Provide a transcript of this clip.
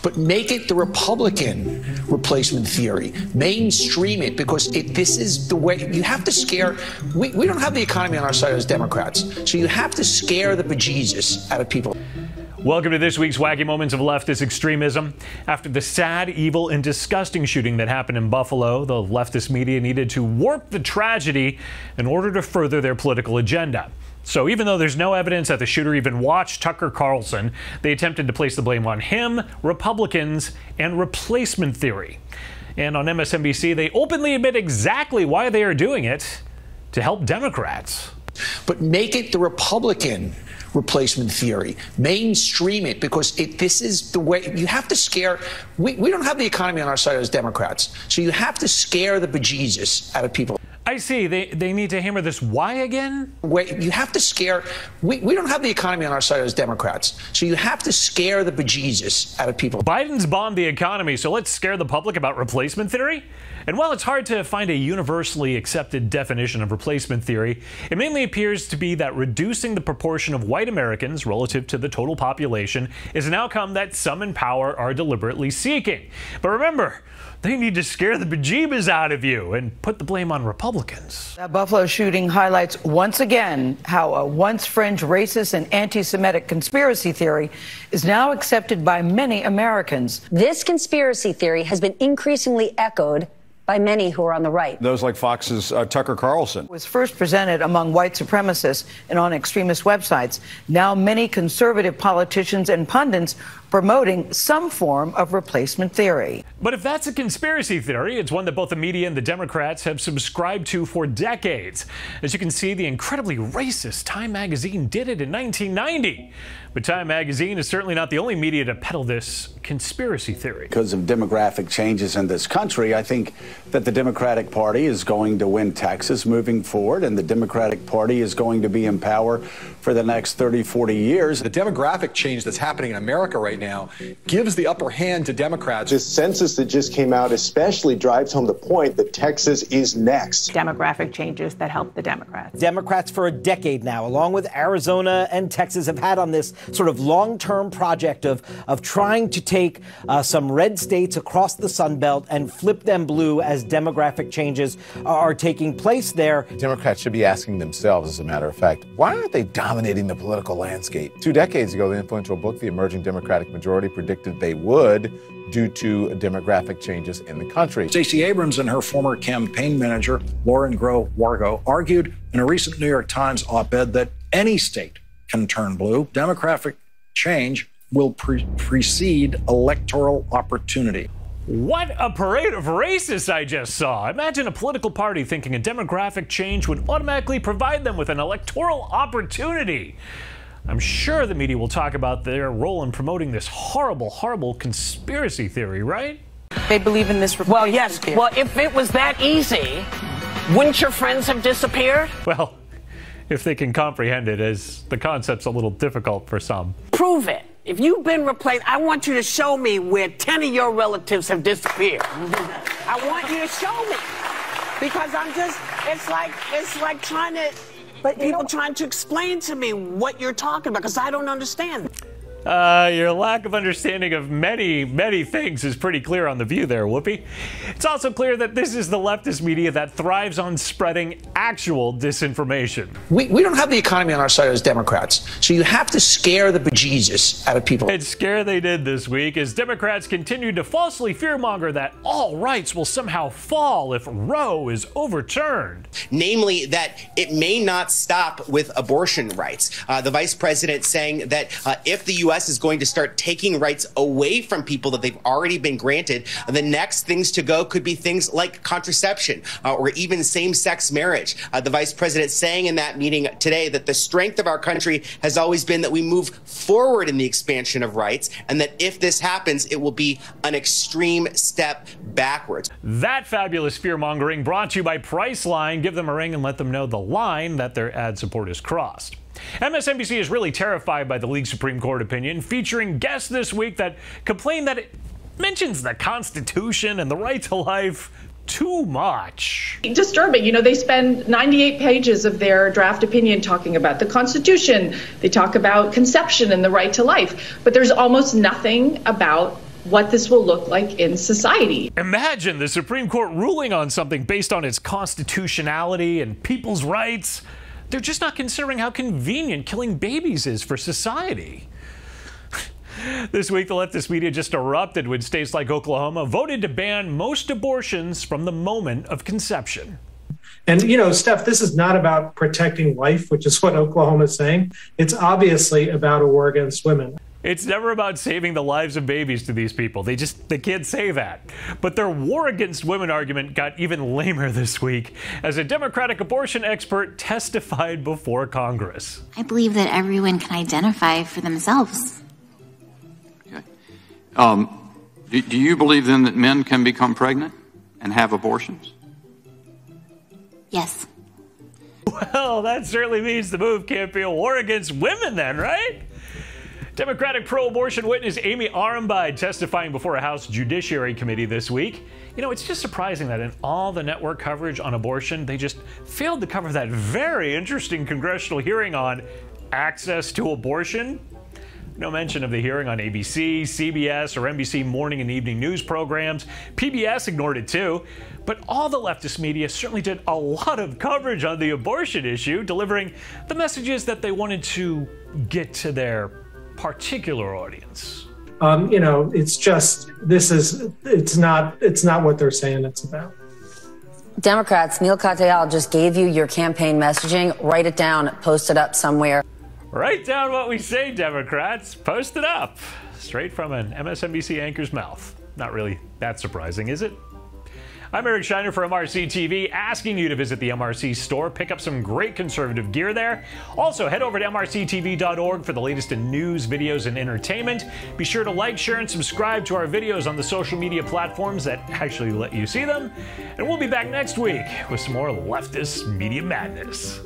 but make it the Republican replacement theory. Mainstream it, because this is the way. You have to scare. We don't have the economy on our side as Democrats, so you have to scare the bejesus out of people. Welcome to this week's Wacky Moments of Leftist Extremism. After the sad, evil, and disgusting shooting that happened in Buffalo, the leftist media needed to warp the tragedy in order to further their political agenda. So even though there's no evidence that the shooter even watched Tucker Carlson, they attempted to place the blame on him, Republicans, and replacement theory. And on MSNBC, they openly admit exactly why they are doing it: to help Democrats. But make it the Republican replacement theory. Mainstream it, because this is the way. You have to scare. We don't have the economy on our side as Democrats, so you have to scare the bejesus out of people. I see. They need to hammer this why again? You have to scare. We don't have the economy on our side as Democrats, so you have to scare the bejesus out of people. Biden's bombed the economy, so let's scare the public about replacement theory? And while it's hard to find a universally accepted definition of replacement theory, it mainly appears to be that reducing the proportion of white Americans relative to the total population is an outcome that some in power are deliberately seeking. But remember, they need to scare the bejeebas out of you and put the blame on Republicans. That Buffalo shooting highlights once again how a once fringe racist and anti-Semitic conspiracy theory is now accepted by many Americans. This conspiracy theory has been increasingly echoed by many who are on the right. Those like Fox's Tucker Carlson. Was first presented among white supremacists and on extremist websites. Now many conservative politicians and pundits promoting some form of replacement theory. But if that's a conspiracy theory, it's one that both the media and the Democrats have subscribed to for decades. As you can see, the incredibly racist Time magazine did it in 1990. But Time magazine is certainly not the only media to peddle this conspiracy theory. Because of demographic changes in this country, I think that the Democratic Party is going to win Texas moving forward, and the Democratic Party is going to be in power for the next 30, 40 years. The demographic change that's happening in America right now gives the upper hand to Democrats. This census that just came out especially drives home the point that Texas is next. Demographic changes that help the Democrats. Democrats for a decade now, along with Arizona and Texas, have had on this sort of long-term project of trying to take some red states across the Sun Belt and flip them blue as demographic changes are taking place there. Democrats should be asking themselves, as a matter of fact, why aren't they dominating the political landscape? 2 decades ago, the influential book, The Emerging Democratic Majority, predicted they would due to demographic changes in the country. Stacey Abrams and her former campaign manager, Lauren Groh-Wargo, argued in a recent New York Times op-ed that any state can turn blue. Demographic change will precede electoral opportunity. What a parade of racists I just saw. Imagine a political party thinking a demographic change would automatically provide them with an electoral opportunity. I'm sure the media will talk about their role in promoting this horrible, horrible conspiracy theory, right? They believe in this. Well, yes. Well, if it was that easy, wouldn't your friends have disappeared? Well, if they can comprehend it, as the concept's a little difficult for some. Prove it. If you've been replaced, I want you to show me where 10 of your relatives have disappeared. I want you to show me. Because I'm just, it's like trying to, people trying to explain to me what you're talking about, because I don't understand. Your lack of understanding of many, many things is pretty clear on The View there, Whoopi. It's also clear that this is the leftist media that thrives on spreading actual disinformation. We don't have the economy on our side as Democrats, so you have to scare the bejesus out of people. And scare they did this week as Democrats continue to falsely fearmonger that all rights will somehow fall if Roe is overturned. Namely, that it may not stop with abortion rights. The vice president saying that if the U.S. is going to start taking rights away from people that they've already been granted, the next things to go could be things like contraception or even same-sex marriage. The vice president saying in that meeting today that the strength of our country has always been that we move forward in the expansion of rights, and that if this happens, it will be an extreme step backwards. That fabulous fear-mongering brought to you by Priceline. Give them a ring and let them know the line that their ad support is crossed. MSNBC is really terrified by the league's Supreme Court opinion, featuring guests this week that complain that it mentions the Constitution and the right to life too much. Disturbing. You know, they spend 98 pages of their draft opinion talking about the Constitution. They talk about conception and the right to life, but there's almost nothing about what this will look like in society. Imagine the Supreme Court ruling on something based on its constitutionality and people's rights. They're just not considering how convenient killing babies is for society. This week, the leftist media just erupted when states like Oklahoma voted to ban most abortions from the moment of conception. And, you know, Steph, this is not about protecting life, which is what Oklahoma is saying. It's obviously about a war against women. It's never about saving the lives of babies to these people. They can't say that. But their war against women argument got even lamer this week as a Democratic abortion expert testified before Congress. I believe that everyone can identify for themselves. Okay. Do you believe then that men can become pregnant and have abortions? Yes. Well, that certainly means the move can't be a war against women then, right? Democratic pro-abortion witness Amy Armbide testifying before a House Judiciary Committee this week. You know, it's just surprising that in all the network coverage on abortion, they just failed to cover that very interesting congressional hearing on access to abortion. No mention of the hearing on ABC, CBS, or NBC morning and evening news programs. PBS ignored it too. But all the leftist media certainly did a lot of coverage on the abortion issue, delivering the messages that they wanted to get to their particular audience. You know, it's just, it's not what they're saying it's about. Democrats, Neil Katyal just gave you your campaign messaging. Write it down, post it up somewhere. Write down what we say, Democrats. Post it up. Straight from an MSNBC anchor's mouth. Not really that surprising, is it? I'm Eric Shiner for MRC TV, asking you to visit the MRC Store, pick up some great conservative gear there. Also, head over to MRCTV.org for the latest in news, videos, and entertainment. Be sure to like, share, and subscribe to our videos on the social media platforms that actually let you see them. And we'll be back next week with some more leftist media madness.